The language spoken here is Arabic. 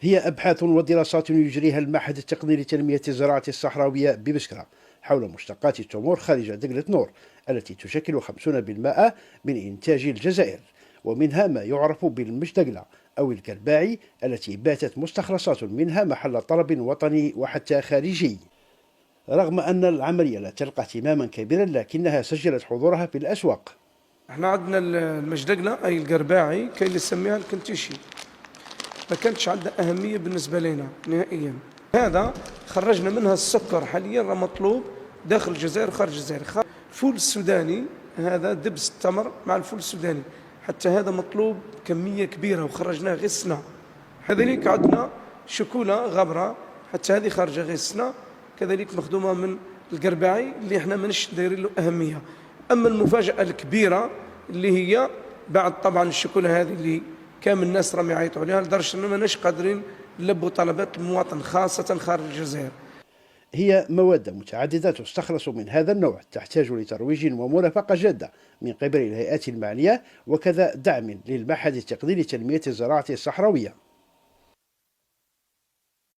هي أبحاث ودراسات يجريها المعهد التقني لتنمية الزراعة الصحراوية ببشكرة حول مشتقات التمور خارج دجلة نور التي تشكل 50% من إنتاج الجزائر، ومنها ما يعرف بالمجدقلة أو الكرباعي التي باتت مستخلصات منها محل طلب وطني وحتى خارجي. رغم أن العملية لا تلقى اهتماما كبيرا لكنها سجلت حضورها في الأسواق. احنا عندنا المجدقلة أي القرباعي كاين اللي يسميها الكنتيشي، ما كانتش عندها أهمية بالنسبة لنا نهائيا. هذا خرجنا منها السكر حاليا راه مطلوب داخل الجزائر وخارج الجزائر. الفول السوداني هذا دبس التمر مع الفول السوداني حتى هذا مطلوب كمية كبيرة وخرجناه غير السنة. كذلك عندنا شوكولة غبرة حتى هذه خارجة غير السنة، كذلك مخدومة من القرباعي اللي احنا ماناش دايرين له أهمية. أما المفاجأة الكبيرة اللي هي بعد طبعا الشوكولة هذه اللي كامل الناس راهم يعيطوا عليها لدرجة أننا ماناش قادرين نلبوا طلبات المواطن خاصة خارج الجزائر. هي مواد متعددة تستخلص من هذا النوع تحتاج لترويج ومرافقة جادة من قبل الهيئات المعنية وكذا دعم للمعهد التقني لتنمية الزراعة الصحراوية.